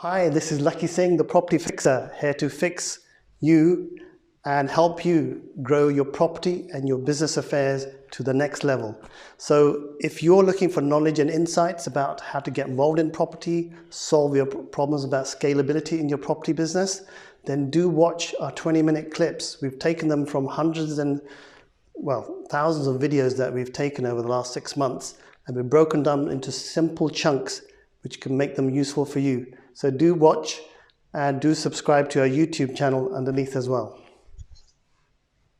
Hi, this is Lakhi Singh, the property fixer, here to fix you and help you grow your property and your business affairs to the next level. So if you're looking for knowledge and insights about how to get involved in property, solve your problems about scalability in your property business, then do watch our 20-minute clips. We've taken them from hundreds and, well, thousands of videos that we've taken over the last 6 months, and we've broken them into simple chunks which can make them useful for you. So do watch and do subscribe to our YouTube channel underneath as well.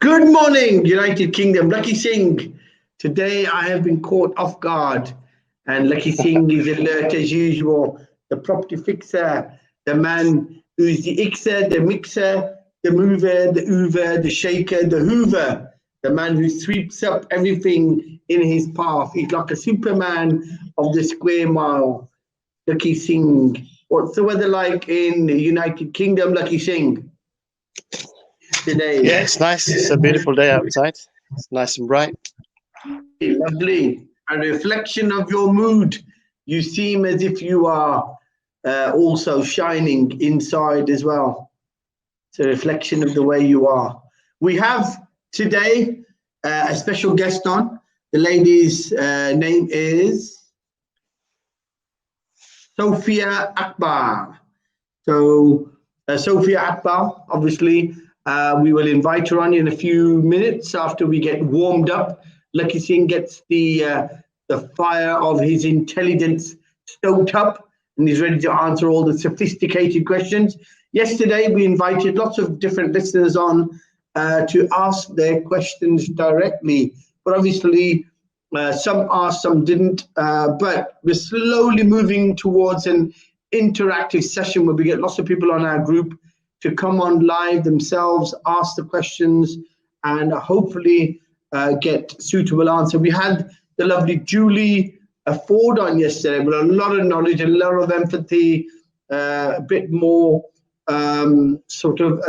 Good morning, United Kingdom. Lakhi Singh. Today I have been caught off guard, and Lakhi Singh is alert as usual. The property fixer, the man who is the ixer, the mixer, the mover, the hoover, the shaker, the hoover, the man who sweeps up everything in his path. He's like a Superman of the square mile. Lakhi Singh. What's the weather like in the United Kingdom, Lakhi Singh, today? Yeah, it's nice. It's a beautiful day outside. It's nice and bright. Lovely. A reflection of your mood. You seem as if you are also shining inside as well. It's a reflection of the way you are. We have today a special guest on. The lady's name is Sophia Akbar. So Sophia Akbar, obviously, we will invite her on in a few minutes after we get warmed up. Lakhi Singh gets the fire of his intelligence stoked up and he's ready to answer all the sophisticated questions. Yesterday, we invited lots of different listeners on to ask their questions directly, but obviously some asked, some didn't, but we're slowly moving towards an interactive session where we get lots of people on our group to come on live themselves, ask the questions, and hopefully get suitable answer. We had the lovely Julie Ford on yesterday with a lot of knowledge, a lot of empathy, a bit more sort of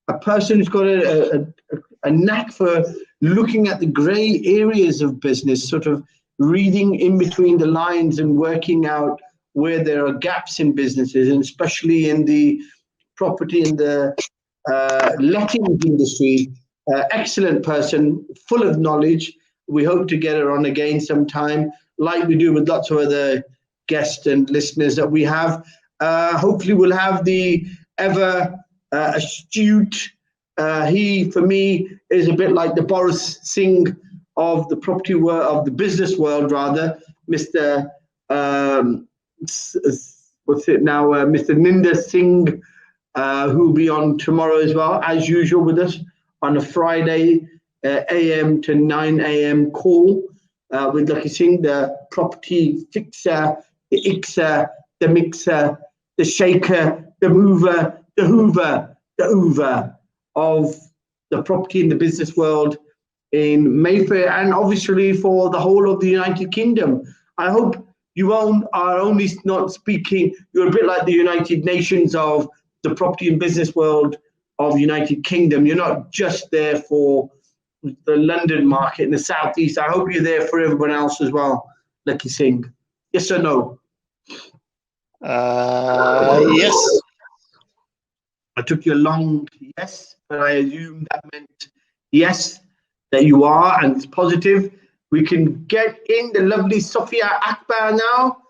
a person who's got a knack for looking at the grey areas of business, sort of reading in between the lines and working out where there are gaps in businesses, and especially in the property and the lettings industry. Excellent person, full of knowledge. We hope to get her on again sometime, like we do with lots of other guests and listeners that we have. Hopefully we'll have the ever astute, he for me is a bit like the Boris Singh of the property world, of the business world rather, Mr. What's it now, Mr. Ninder Singh, who will be on tomorrow as well, as usual with us on a Friday AM to 9 AM call with Lakhi Singh, the property fixer, the ixer, the mixer, the shaker, the mover, the hoover, the hoover of the property and the business world in Mayfair, and obviously for the whole of the United Kingdom. I hope you are only not speaking, you're a bit like the United Nations of the property and business world of United Kingdom. You're not just there for the London market in the southeast. I hope you're there for everyone else as well, Lakhi Singh. Yes or no? Yes. I took you a long yes, but I assume that meant yes, that you are, and it's positive. We can get in the lovely Sophia Akbar now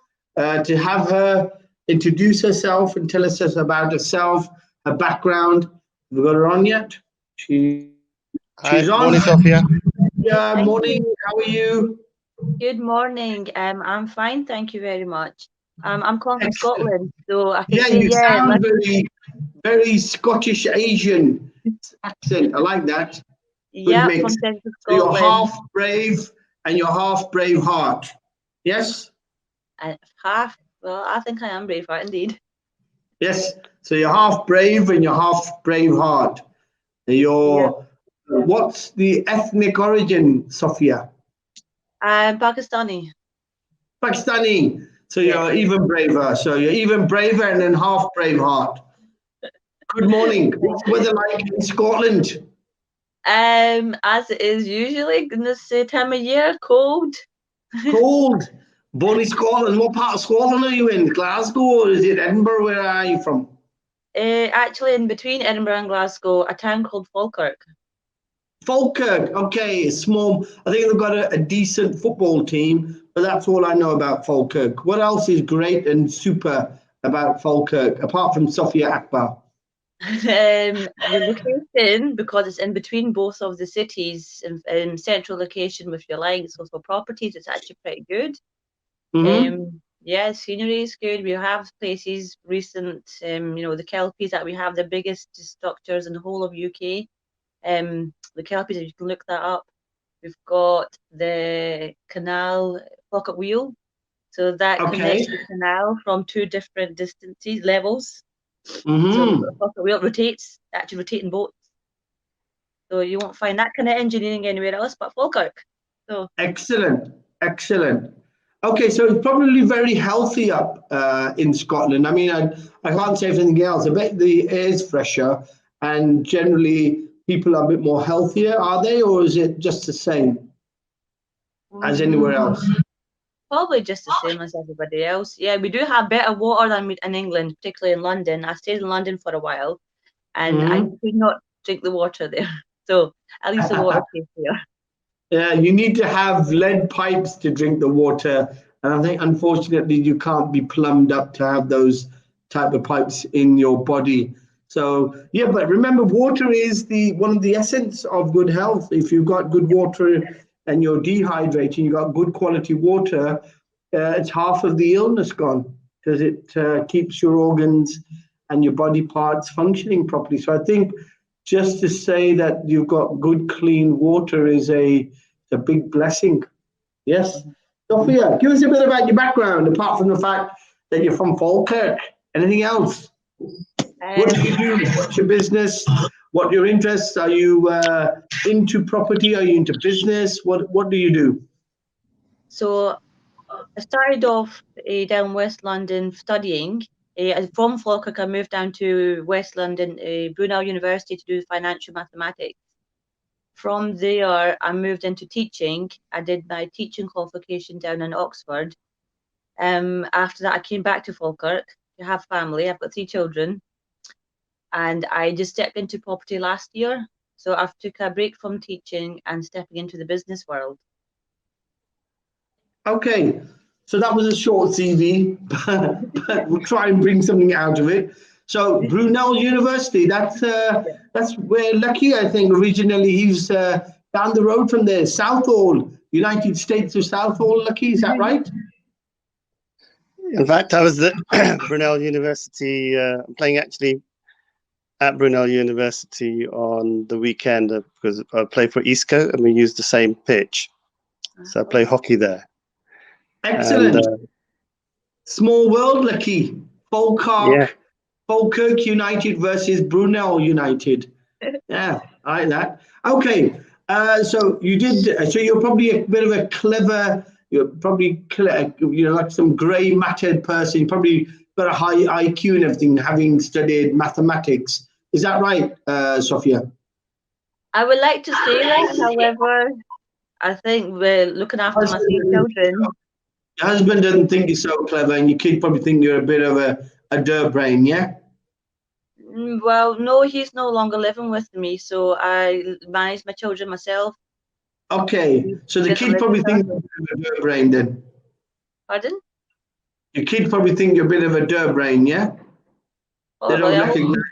to have her introduce herself and tell us about herself, her background. Have we got her on yet? She's on. Morning, Sophia. Yeah, morning. How are you? Good morning. I'm fine, thank you very much. I'm calling from Scotland, so I can say you sound very Scottish Asian accent. I like that. Yeah, from Scotland. So you're half brave and you're half brave heart. Yes? Half. Well, I think I am brave heart indeed. Yes. So you're half brave and you're half brave heart. What's the ethnic origin, Sophia? Pakistani. Pakistani. So you're even braver. So you're even braver and then half brave heart. Good morning. What's the weather like in Scotland? As it is usually in this time of year, cold. Cold. Born in Scotland. What part of Scotland are you in? Glasgow, or is it Edinburgh? Where are you from? Actually, in between Edinburgh and Glasgow, a town called Falkirk. Falkirk, okay, small. I think they've got a decent football team, but that's all I know about Falkirk. What else is great and super about Falkirk, apart from Sophia Akbar? The location, because it's in between both of the cities, in central location with your lines, so for properties, it's actually pretty good. Yeah, scenery is good. We have places recent, the kelpies that we have, the biggest structures in the whole of UK. The kelpies, you can look that up. We've got the canal pocket wheel, so that connects the canal from two different distances, levels. So the pocket wheel rotates, actually rotating boats. So you won't find that kind of engineering anywhere else but Falkirk. So excellent. Okay, so it's probably very healthy up in Scotland. I mean, I can't say anything else. I bet the air's fresher, and generally people are a bit more healthier, are they, or is it just the same as anywhere else? Probably just the same as everybody else. Yeah, we do have better water than in England, particularly in London. I stayed in London for a while, and I could not drink the water there. So at least the water tastes here. Yeah, you need to have lead pipes to drink the water, and I think unfortunately you can't be plumbed up to have those type of pipes in your body. So yeah, but remember, water is one of the essence of good health. If you've got good water and you're dehydrated, you've got good quality water, it's half of the illness gone, because it keeps your organs and your body parts functioning properly. So I think just to say that you've got good, clean water is a big blessing. Yes. Sophia, give us a bit about your background, apart from the fact that you're from Falkirk. Anything else? What do you do? What's your business? What are your interests? Are you into property? Are you into business? What do you do? So I started off down West London studying. From Falkirk, I moved down to West London, Brunel University, to do financial mathematics. From there, I moved into teaching. I did my teaching qualification down in Oxford. After that, I came back to Falkirk to have family. I've got 3 children. And I just stepped into property last year. So I've took a break from teaching and stepping into the business world. Okay, so that was a short CV, but we'll try and bring something out of it. So Brunel University, that's where Lakhi, I think, originally, he's down the road from there, Southall, United States of Southall, Lakhi, is that right? In fact, I was at Brunel University, playing actually at Brunel University on the weekend because I play for Isco and we use the same pitch. So I play hockey there. Excellent. And, small world, Lakhi. Falkirk United versus Brunel United. Yeah, I like that. Okay, so you did. So you're probably a bit of a clever. You're probably like some grey mattered person. You probably got a high IQ and everything, having studied mathematics. Is that right, Sophia? I would like to say that. However, I think we're looking after my 3 children. Your husband doesn't think you're so clever, and your kid probably think you're a bit of a dirt brain, yeah? Well, no, he's no longer living with me, so I manage my children myself. Okay, so the kid probably thinks you're a bit of a dirt brain then. Pardon? Your kid probably think you're a bit of a dirt brain, yeah? They don't recognize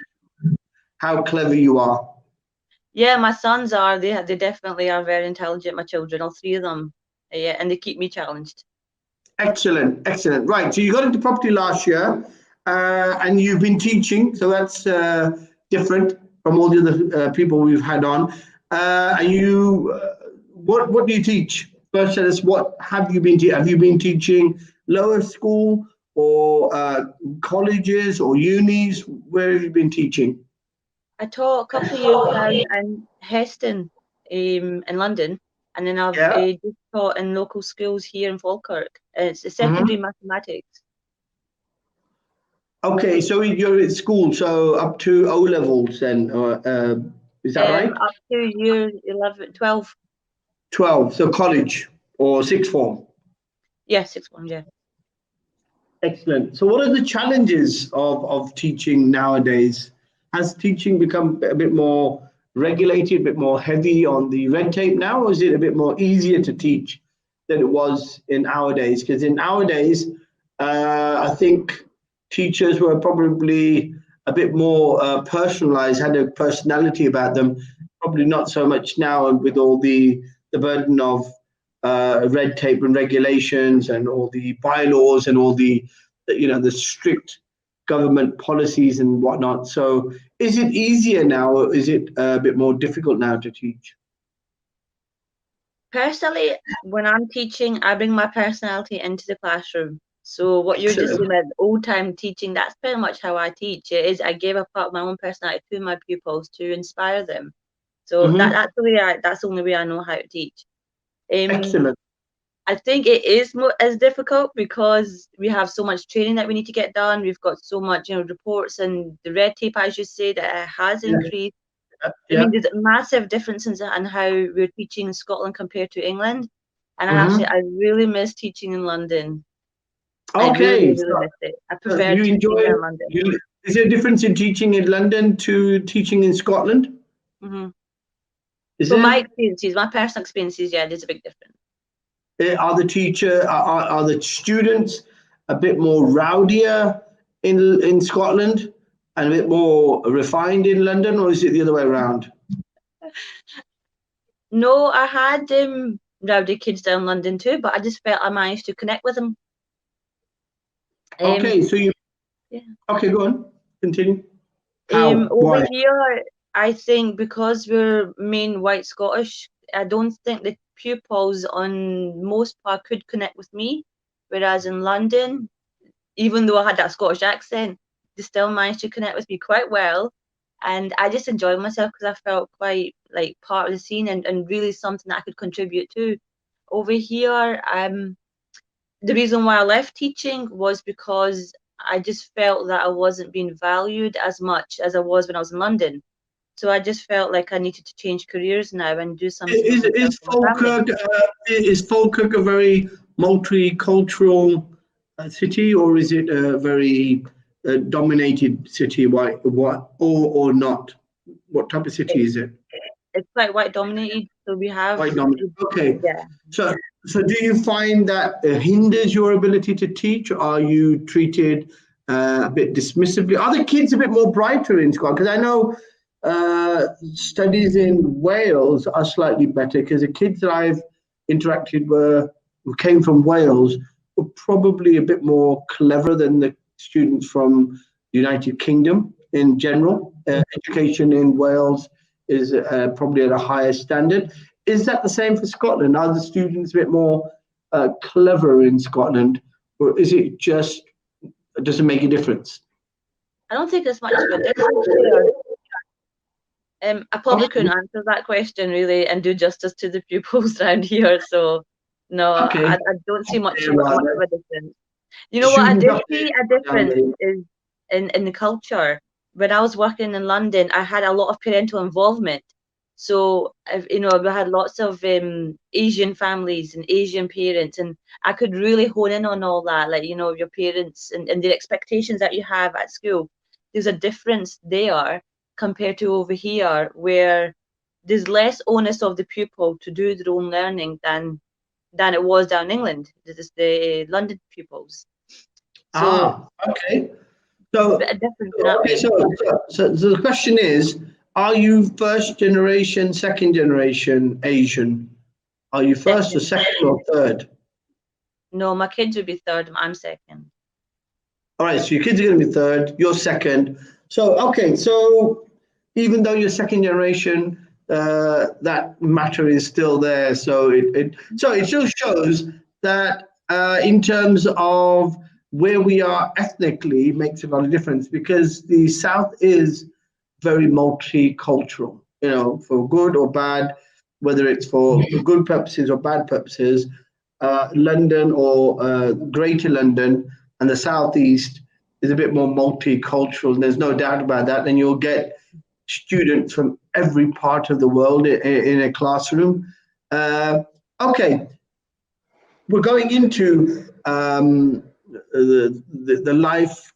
how clever you are. Yeah, my sons are. They definitely are very intelligent, my children, all 3 of them. Yeah, and they keep me challenged. Excellent, excellent. Right, so you got into property last year, and you've been teaching, so that's different from all the other people we've had on. And you, what do you teach? First, tell us, what have you been teaching? Have you been teaching lower school or colleges or unis? Where have you been teaching? I taught a couple of years down in Heston, in London, and then I've just taught in local schools here in Falkirk. It's a secondary mathematics. Okay, so you're at school, so up to O levels then, is that right? Up to year 11, 12. 12, so college or sixth form. Yeah, 6-1, yeah. Excellent. So what are the challenges of teaching nowadays? Has teaching become a bit more regulated, a bit more heavy on the red tape now, or is it a bit more easier to teach than it was in our days? Because in our days, I think teachers were probably a bit more personalized, had a personality about them, probably not so much now with all the burden of red tape and regulations and all the bylaws and all the strict government policies and whatnot. So is it easier now, or is it a bit more difficult now to teach? Personally, when I'm teaching, I bring my personality into the classroom. So what you're just saying about old time teaching, that's pretty much how I teach. It is I give a part of my own personality to my pupils to inspire them. So that's the only way I know how to teach. Excellent. I think it is as difficult because we have so much training that we need to get done. We've got so much, reports, and the red tape, as you say, that has increased. Yeah. I mean, there's massive differences in how we're teaching in Scotland compared to England. And I really miss teaching in London. Okay. I really miss it. I prefer teaching in London. Is there a difference in teaching in London to teaching in Scotland? So my experiences, my personal experiences, yeah, there's a big difference. Are the students a bit more rowdier in Scotland and a bit more refined in London, or is it the other way around? No, I had rowdy kids down in London too, but I just felt I managed to connect with them. Okay, so okay, go on, continue. How? Over Why? here, I think because we're main white Scottish, I don't think the pupils on most part could connect with me. Whereas in London, even though I had that Scottish accent, they still managed to connect with me quite well. And I just enjoyed myself because I felt quite like part of the scene and really something that I could contribute to. Over here, the reason why I left teaching was because I just felt that I wasn't being valued as much as I was when I was in London. So I just felt like I needed to change careers now and do something. Is Falkirk a very multicultural city, or is it a very dominated city? What or not? What type of city is it? It's quite white dominated, so we have White dominated. Okay. Yeah. So do you find that hinders your ability to teach? Are you treated a bit dismissively? Are the kids a bit more brighter in Scotland? Because I know studies in Wales are slightly better, because the kids that I've interacted with who came from Wales were probably a bit more clever than the students from the United Kingdom in general. Education in Wales is probably at a higher standard. Is that the same for Scotland? Are the students a bit more clever in Scotland, or is it just, does it make a difference? I don't think there's much of a difference there. I probably couldn't answer that question really and do justice to the pupils around here. So no, I don't see much of a difference. You know what I did see a difference is in the culture. When I was working in London, I had a lot of parental involvement. So, we had lots of Asian families and Asian parents, and I could really hone in on all that, like, your parents and the expectations that you have at school. There's a difference there compared to over here, where there's less onus of the pupil to do their own learning than it was down in England. This is the London pupils. So, okay. So the question is, are you first generation, second generation Asian? Are you first or second or third? No, my kids would be third. I'm second. All right, so your kids are going to be third, you're second. So, okay, so even though you're second generation, that matter is still there. So it still shows that in terms of where we are ethnically makes a lot of difference, because the South is very multicultural, for good or bad, whether it's for good purposes or bad purposes. London or Greater London and the Southeast is a bit more multicultural, and there's no doubt about that. And you'll get students from every part of the world in a classroom. Okay. we're going into the life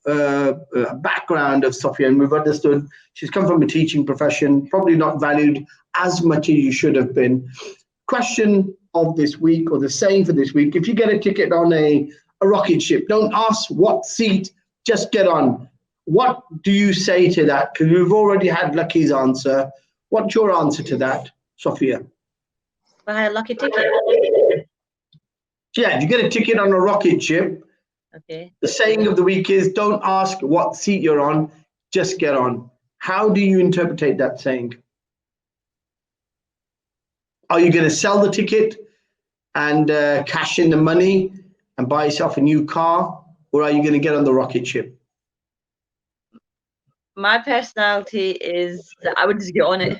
background of Sophia, and we've understood she's come from a teaching profession, probably not valued as much as you should have been. Question of this week, or the saying for this week: if you get a ticket on a rocket ship, don't ask what seat, just get on. What do you say to that? Because we've already had Lakhi's answer. What's your answer to that, Sophia? Buy a lucky ticket. Yeah, you get a ticket on a rocket ship. Okay. The saying of the week is, don't ask what seat you're on, just get on. How do you interpret that saying? Are you going to sell the ticket and cash in the money and buy yourself a new car, or are you going to get on the rocket ship? My personality is that I would just get on it.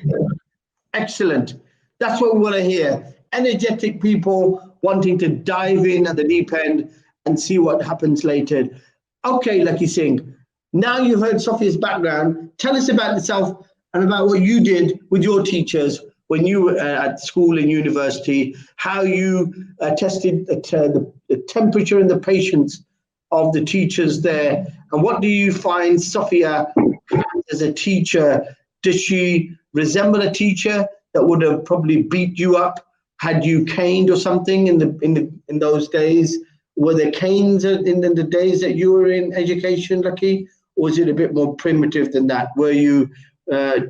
Excellent. That's what we want to hear. Energetic people wanting to dive in at the deep end and see what happens later. Okay, Lakhi Singh, now you've heard Sophia's background. Tell us about yourself and about what you did with your teachers when you were at school and university, how you tested the temperature and the patience of the teachers there. And what do you find Sophia as a teacher? Does she resemble a teacher that would have probably beat you up had you caned or something in those days? Were there canes in the days that you were in education, Lakhi? Or was it a bit more primitive than that? Were you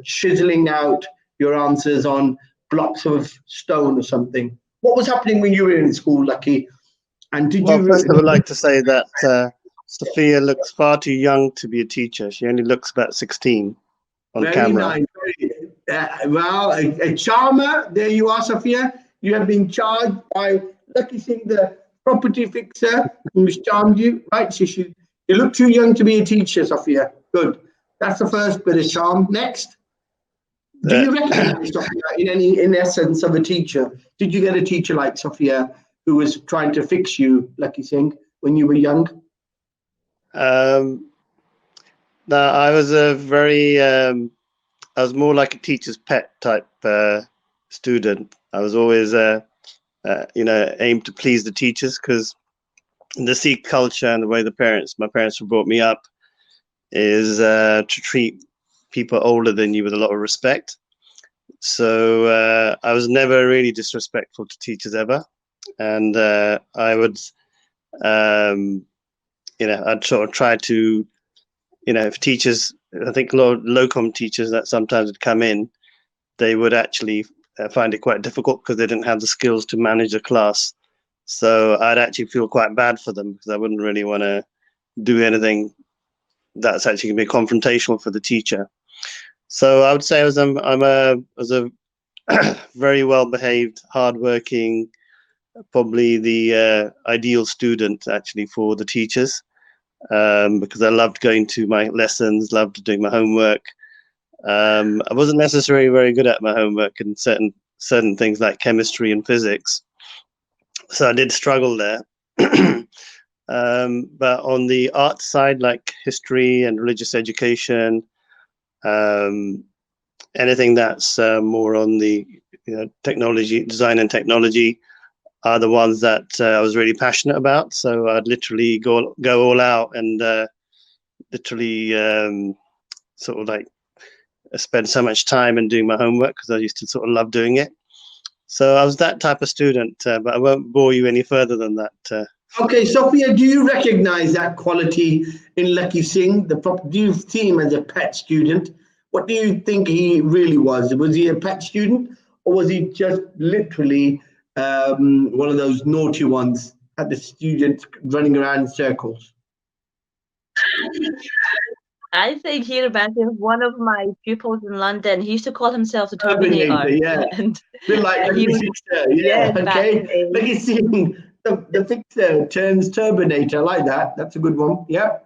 chiseling out your answers on blocks of stone or something? What was happening when you were in school, Lakhi? And did you? First I would like to say that Sophia looks far too young to be a teacher. She only looks about 16 on camera. Nice. Well, a charmer. There you are, Sophia. You have been charged by Lakhi Singh, the property fixer, who's charmed you. Right? You look too young to be a teacher, Sophia. Good. That's the first bit of charm. Next. Do you recognize Sophia in essence of a teacher? Did you get a teacher like Sophia who was trying to fix you, Lakhi Singh, when you were young? No, I was I was more like a teacher's pet type student. I was always, aimed to please the teachers, because the Sikh culture and the way my parents brought me up is to treat people older than you with a lot of respect. So I was never really disrespectful to teachers ever. And I would, I'd sort of try to, if teachers, I think a lot of locum teachers that sometimes would come in, they would actually find it quite difficult because they didn't have the skills to manage a class. So I'd actually feel quite bad for them, because I wouldn't really want to do anything that's actually going to be confrontational for the teacher. So I would say I was a very well-behaved, hardworking, probably the ideal student actually for the teachers, because I loved going to my lessons, loved doing my homework. I wasn't necessarily very good at my homework in certain things like chemistry and physics, so I did struggle there. But on the art side, like history and religious education, anything that's more on the technology, design and technology, are the ones that I was really passionate about. So I'd literally go all out and literally sort of like spend so much time in doing my homework, because I used to sort of love doing it. So I was that type of student, but I won't bore you any further than that. Okay, Sophia, do you recognize that quality in Lakhi Singh? Do you see him as a pet student? What do you think he really was? Was he a pet student, or was he just literally one of those naughty ones, had the students running around in circles? I think he reminds me of one of my pupils in London. He used to call himself the Terminator. Yeah. And like he was, Fixer. Yeah, okay. Lakhi Singh, the Fixer turns Terminator. I like that. That's a good one. Yeah.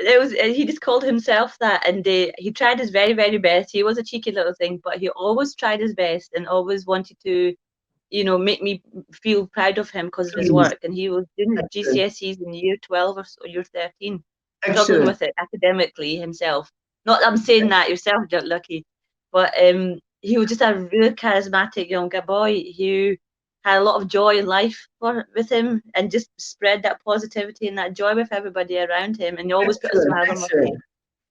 He just called himself that, and he tried his very, very best. He was a cheeky little thing, but he always tried his best and always wanted to, make me feel proud of him because of his work. And he was doing his GCSEs in year 12 or so, year 13, struggling with it academically himself. Not that I'm saying that yourself, Lakhi, but he was just a really charismatic young boy who had a lot of joy in life with him, and just spread that positivity and that joy with everybody around him, and he always put a smile on my face.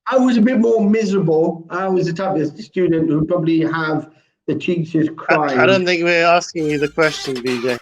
I was a bit more miserable. I was the type of student who probably have the cheeks just crying. I don't think we're asking you the question, BJ.